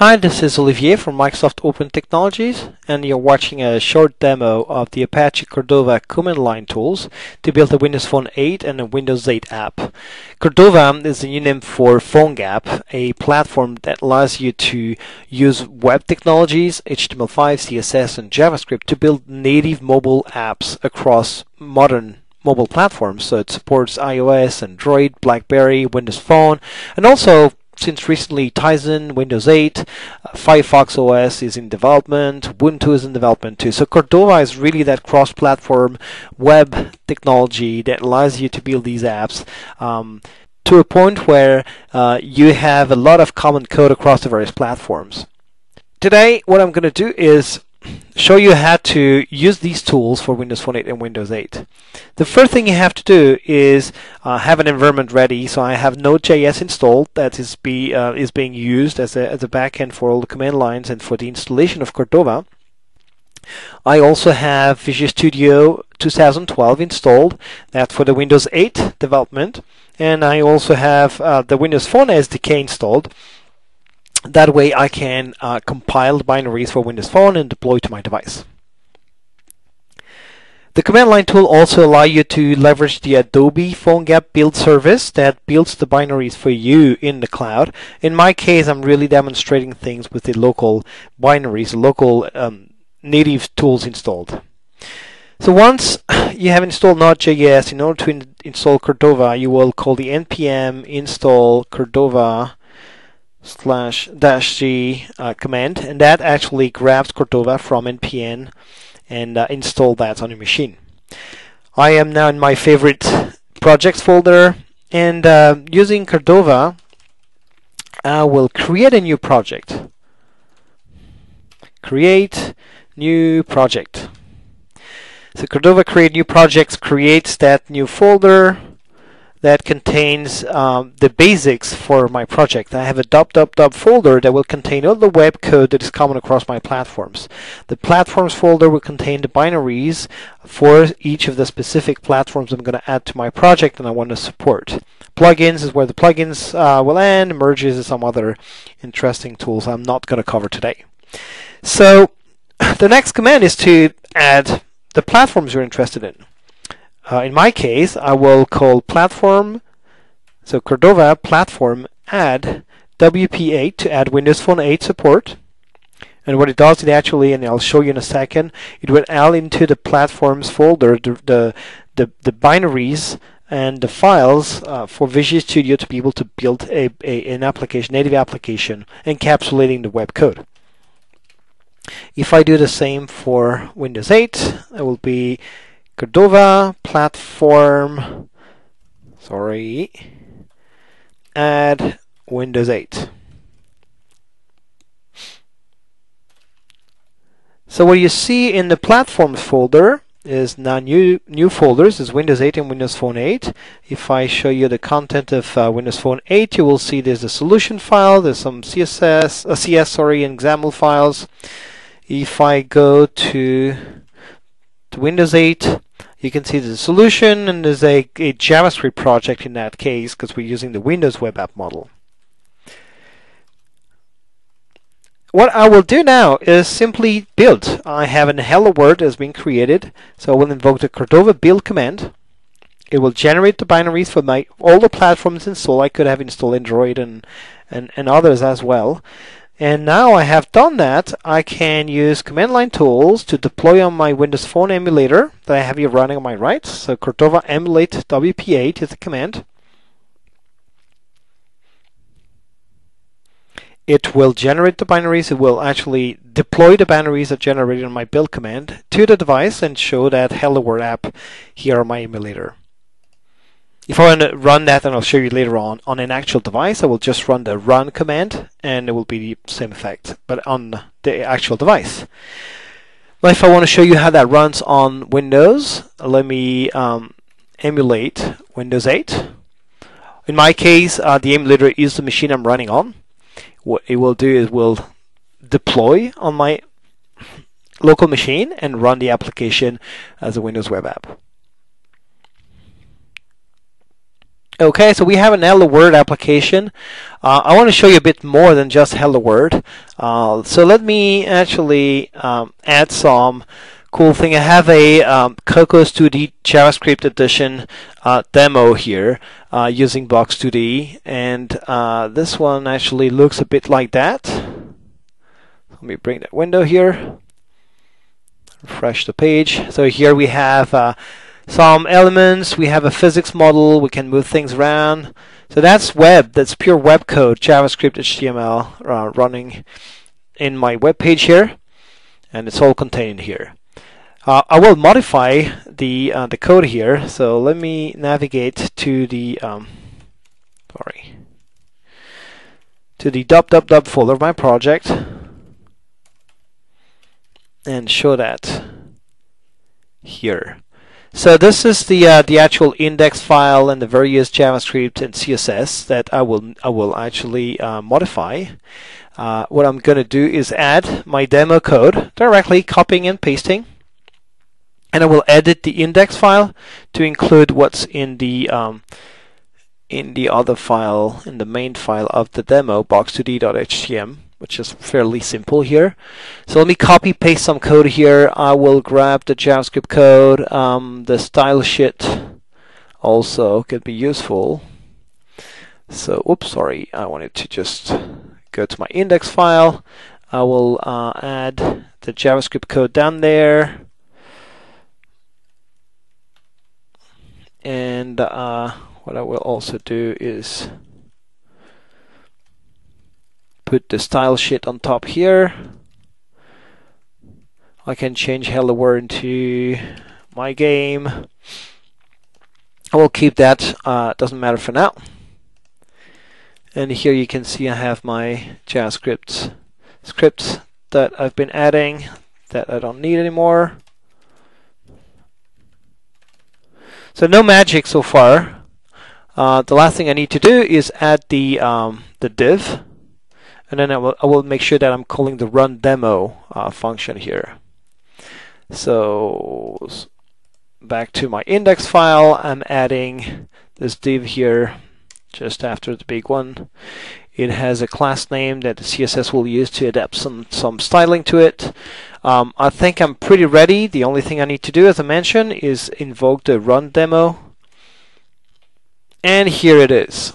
Hi, this is Olivier from Microsoft Open Technologies, and you're watching a short demo of the Apache Cordova command line tools to build a Windows Phone 8 and a Windows 8 app. Cordova is a new name for PhoneGap, a platform that allows you to use web technologies, HTML5, CSS, and JavaScript to build native mobile apps across modern mobile platforms. So it supports iOS, Android, BlackBerry, Windows Phone, and also since recently Tizen, Windows 8, Firefox OS is in development, Ubuntu is in development too. So Cordova is really that cross-platform web technology that allows you to build these apps to a point where you have a lot of common code across the various platforms. Today, what I'm going to do is show you how to use these tools for Windows Phone 8 and Windows 8. The first thing you have to do is have an environment ready. So I have Node.js installed that is being used as a backend for all the command lines and for the installation of Cordova. I also have Visual Studio 2012 installed, that's for the Windows 8 development, and I also have the Windows Phone SDK installed. That way I can compile binaries for Windows Phone and deploy to my device. The command line tool also allows you to leverage the Adobe PhoneGap build service that builds the binaries for you in the cloud. In my case, I'm really demonstrating things with the local binaries, local native tools installed. So once you have installed Node.js, in order to install Cordova, you will call the npm install Cordova /-g command, and that actually grabs Cordova from npm and install that on your machine. I am now in my favorite projects folder, and using Cordova I will create a new project. Create new project. So Cordova create new projects creates that new folder that contains the basics for my project. I have a .dub folder that will contain all the web code that is common across my platforms. The platforms folder will contain the binaries for each of the specific platforms I'm going to add to my project and I want to support. Plugins is where the plugins will end. Merges is some other interesting tools I'm not going to cover today. So the next command is to add the platforms you're interested in. In my case, I will call platform, so Cordova platform add WP8 to add Windows Phone 8 support. And what it does, it actually, and I'll show you in a second, it will add into the platforms folder the binaries and the files for Visual Studio to be able to build an application, native application, encapsulating the web code. If I do the same for Windows 8, it will be Cordova platform, add Windows 8. So what you see in the platforms folder is now new folders is Windows 8 and Windows Phone 8. If I show you the content of Windows Phone 8, you will see there's a solution file, there's some CS and XAML files. If I go to Windows 8, you can see the solution, and there's a JavaScript project in that case because we're using the Windows web app model. What I will do now is simply build. I have an hello world that's been created, so I will invoke the Cordova build command. It will generate the binaries for all the platforms installed. I could have installed Android and others as well. And now I have done that, I can use command line tools to deploy on my Windows Phone emulator that I have here running on my right. So Cordova emulate WP8 is the command. It will generate the binaries. It will actually deploy the binaries that generated on my build command to the device and show that hello world app here on my emulator. If I want to run that, and I'll show you later on an actual device, I will just run the run command and it will be the same effect, but on the actual device. Now if I want to show you how that runs on Windows, let me emulate Windows 8. In my case, the emulator is the machine I'm running on. What it will do is will deploy on my local machine and run the application as a Windows web app. Okay, so we have an Hello World application. I want to show you a bit more than just Hello World. So let me actually add some cool thing. I have a Cocos 2D JavaScript edition demo here using Box 2D, and this one actually looks a bit like that. Let me bring that window here. Refresh the page. So here we have some elements, we have a physics model, we can move things around. So that's web, that's pure web code, JavaScript, HTML running in my web page here, and it's all contained here. I will modify the code here, so let me navigate to the to the .dub folder of my project and show that here. So this is the actual index file and the various JavaScript and CSS that I will actually modify. What I'm going to do is add my demo code directly, copying and pasting, and I will edit the index file to include what's in the other file, in the main file of the demo, box2d.htm, which is fairly simple here. So let me copy paste some code here. I will grab the JavaScript code. The style sheet also could be useful. So, oops, sorry, I wanted to just go to my index file. I will add the JavaScript code down there. And what I will also do is put the style sheet on top here. I can change Hello World into my game. I will keep that, doesn't matter for now. And here you can see I have my JavaScript scripts that I've been adding that I don't need anymore. So no magic so far. The last thing I need to do is add the div. And then I will make sure that I'm calling the run demo function here. So back to my index file, I'm adding this div here just after the big one. It has a class name that the CSS will use to adapt some styling to it. I think I'm pretty ready. The only thing I need to do, as I mentioned, is invoke the run demo. And here it is.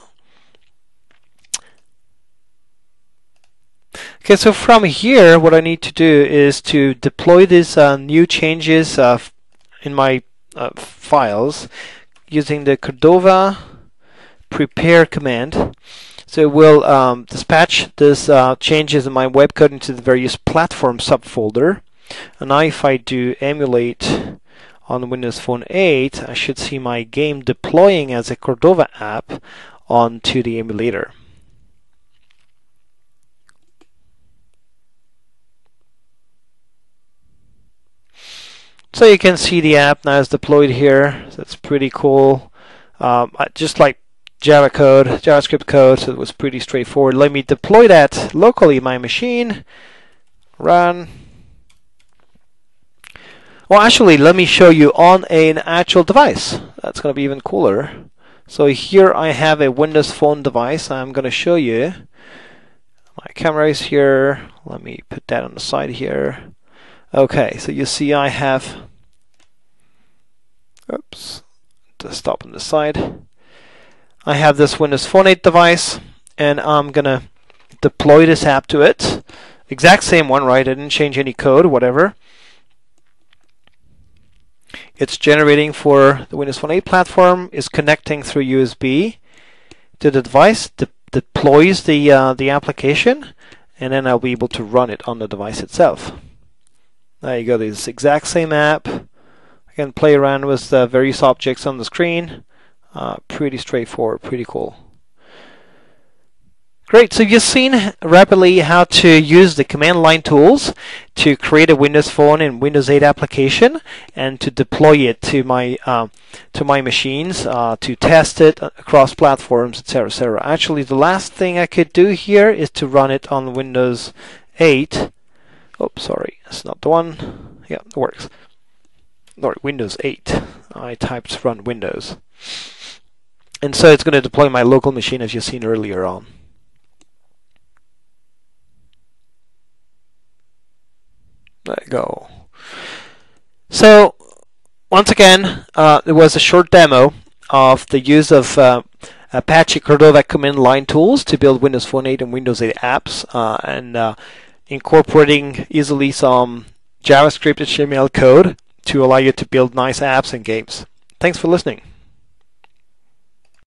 Okay, so from here, what I need to do is to deploy these new changes in my files using the Cordova prepare command. So it will dispatch these changes in my web code into the various platform subfolder. And now if I do emulate on Windows Phone 8, I should see my game deploying as a Cordova app onto the emulator. So you can see the app now is deployed here. So that's pretty cool. Just like JavaScript code, so it was pretty straightforward. Let me deploy that locally in my machine. Run. Well, actually, let me show you on an actual device. That's going to be even cooler. So here I have a Windows Phone device. I'm going to show you. My camera is here. Let me put that on the side here. Okay, so you see I have, oops, to stop on the side. I have this Windows Phone 8 device, and I'm gonna deploy this app to it. Exact same one, right? I didn't change any code, whatever. It's generating for the Windows Phone 8 platform, is connecting through USB to the device, deploys the application, and then I'll be able to run it on the device itself. There you go, this exact same app. I can play around with the various objects on the screen. Pretty straightforward, pretty cool. Great, so you've seen rapidly how to use the command line tools to create a Windows Phone and Windows 8 application and to deploy it to my machines, to test it across platforms, etc., etc. Actually, the last thing I could do here is to run it on Windows 8. Oops, sorry, that's not the one. Yeah, it works. Sorry, Windows 8. I typed run Windows. And so it's going to deploy my local machine as you've seen earlier on. There you go. So once again, it was a short demo of the use of Apache Cordova command line tools to build Windows Phone 8 and Windows 8 apps, and incorporating easily some JavaScript HTML code to allow you to build nice apps and games. Thanks for listening.